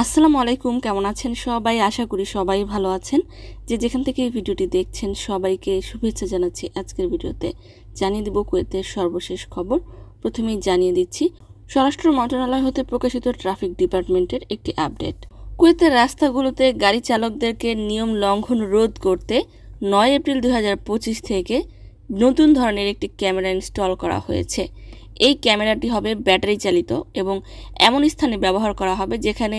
আসসালামু আলাইকুম, কেমন আছেন সবাই? আশা করি সবাই ভালো আছেন। যে যেখান থেকে এই ভিডিওটি দেখছেন সবাইকে শুভেচ্ছা জানাচ্ছি। আজকের ভিডিওতে জানিয়ে দেব কুয়েতের সর্বশেষ খবর। প্রথমেই জানিয়ে দিচ্ছি স্বরাষ্ট্র মন্ত্রণালয় হতে প্রকাশিত ট্রাফিক ডিপার্টমেন্টের একটি আপডেট। কুয়েতের রাস্তাগুলোতে গাড়ি চালকদেরকে নিয়ম লঙ্ঘন রোধ করতে 9 এপ্রিল 2025 থেকে নতুন ধরনের একটি ক্যামেরা ইনস্টল করা হয়েছে। এই ক্যামেরাটি হবে ব্যাটারি চালিত এবং এমন স্থানে ব্যবহার করা হবে যেখানে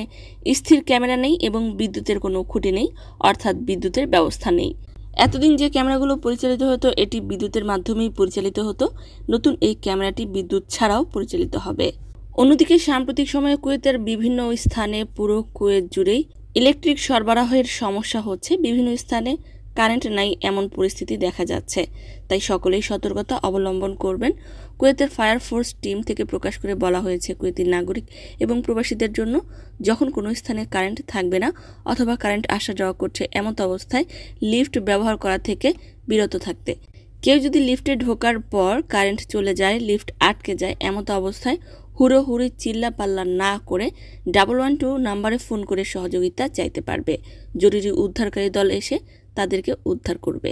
স্থির ক্যামেরা নেই এবং বিদ্যুতের কোনো খুঁটি নেই, অর্থাৎ বিদ্যুতের ব্যবস্থা নেই। এতদিন যে ক্যামেরাগুলো পরিচালিত হতো এটি বিদ্যুতের মাধ্যমেই পরিচালিত হতো। নতুন এই ক্যামেরাটি বিদ্যুৎ ছাড়াও পরিচালিত হবে। অন্যদিকে সাম্প্রতিক সময়ে কুয়েতের বিভিন্ন স্থানে পুরো কুয়েত জুড়েই ইলেকট্রিক সরবরাহের সমস্যা হচ্ছে। বিভিন্ন স্থানে কারেন্ট নাই এমন পরিস্থিতি দেখা যাচ্ছে, তাই সকলেই সতর্কতা অবলম্বন করবেন। কুয়েতের ফায়ার ফোর্স টিম থেকে প্রকাশ করে বলা হয়েছে কুয়েতি নাগরিক এবং প্রবাসীদের জন্য যখন কোনো স্থানে কারেন্ট থাকবে না অথবা কারেন্ট আসা যাওয়া করছে এমন অবস্থায় লিফট ব্যবহার করা থেকে বিরত থাকতে। কেউ যদি লিফটে ঢোকার পর কারেন্ট চলে যায়, লিফট আটকে যায়, এমন অবস্থায় হুড়োহুড়ি চিল্লা পাল্লা না করে 112 নাম্বারে ফোন করে সহযোগিতা চাইতে পারবে। জরুরি উদ্ধারকারী দল এসে তাদেরকে উদ্ধার করবে।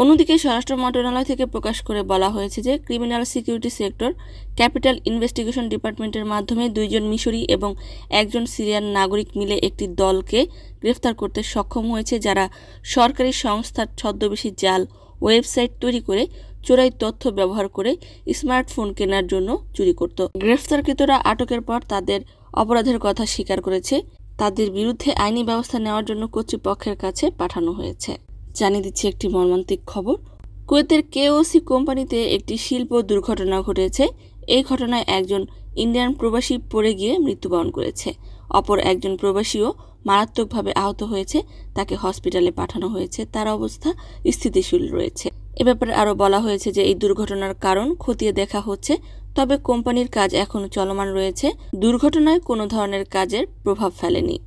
অন্যদিকে স্বরাষ্ট্র মন্ত্রণালয় থেকে প্রকাশ করে বলা হয়েছে যে criminal security sector capital investigation ডিপার্টমেন্টের মাধ্যমে 2 জন মিশরি এবং 1 জন সিরিয়ান নাগরিক মিলে একটি দলকে গ্রেফতার করতে সক্ষম হয়েছে, যারা সরকারি সংস্থার ছদ্মবেশী জাল ওয়েবসাইট তৈরি করে চোরাই তথ্য ব্যবহার করে স্মার্টফোন কেনার জন্য চুরি করত। গ্রেফতারকৃতরা আটকের পর তাদের অপরাধের কথা স্বীকার করেছে। তাদের বিরুদ্ধে আইনি ব্যবস্থা নেওয়ার জন্য কর্তৃপক্ষের কাছে পাঠানো হয়েছে। জানিয়ে দিচ্ছি একটি মর্মান্তিক খবর। কুয়েতের কেওসি কোম্পানিতে একটি শিল্প দুর্ঘটনা ঘটেছে। এই ঘটনায় একজন ইন্ডিয়ান প্রবাসী পড়ে গিয়ে মৃত্যুবরণ করেছে। অপর একজন প্রবাসীও মারাত্মকভাবে আহত হয়েছে। তাকে হসপিটালে পাঠানো হয়েছে। তার অবস্থা স্থিতিশীল রয়েছে। এ ব্যাপারে আরও বলা হয়েছে যে এই দুর্ঘটনার কারণ খতিয়ে দেখা হচ্ছে, তবে কোম্পানির কাজ এখনও চলমান রয়েছে। দুর্ঘটনায় কোনো ধরনের কাজের প্রভাব ফেলেনি।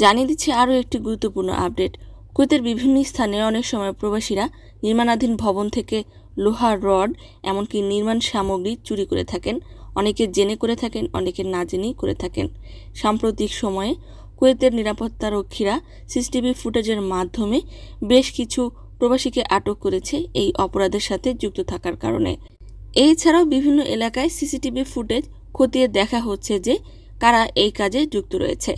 জানিয়ে দিচ্ছি আরও একটি গুরুত্বপূর্ণ আপডেট। কুয়েতের বিভিন্ন স্থানে অনেক সময় প্রবাসীরা নির্মাণাধীন ভবন থেকে লোহার রড এমনকি নির্মাণ সামগ্রী চুরি করে থাকেন। অনেকে জেনে করে থাকেন, অনেকে না জেনেই করে থাকেন। সাম্প্রতিক সময়ে কুয়েতের নিরাপত্তারক্ষীরা সিসিটিভি ফুটেজের মাধ্যমে বেশ কিছু প্রবাসীকে আটক করেছে এই অপরাধের সাথে যুক্ত থাকার কারণে। এছাড়াও বিভিন্ন এলাকায় সিসিটিভি ফুটেজ খতিয়ে দেখা হচ্ছে যে কারা এই কাজে যুক্ত রয়েছে।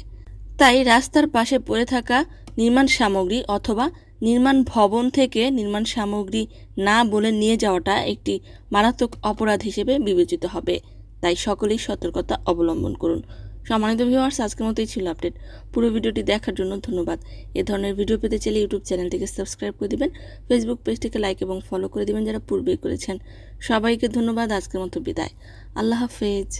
তাই রাস্তার পাশে পড়ে থাকা নির্মাণ সামগ্রী অথবা নির্মাণ ভবন থেকে নির্মাণ সামগ্রী না বলে নিয়ে যাওয়াটা একটি মারাত্মক অপরাধ হিসেবে বিবেচিত হবে। তাই সকলেই সতর্কতা অবলম্বন করুন। সম্মানিত ভিউয়ার্স, আজকের মতোই ছিল আপডেট। পুরো ভিডিওটি দেখার জন্য ধন্যবাদ। এ ধরনের ভিডিও পেতে চাইলে ইউটিউব চ্যানেলটিকে সাবস্ক্রাইব করে দিবেন, ফেসবুক পেজটিকে লাইক এবং ফলো করে দিবেন যারা পূর্বেই করেছেন। সবাইকে ধন্যবাদ। আজকের মতো বিদায়। আল্লাহ হাফেজ।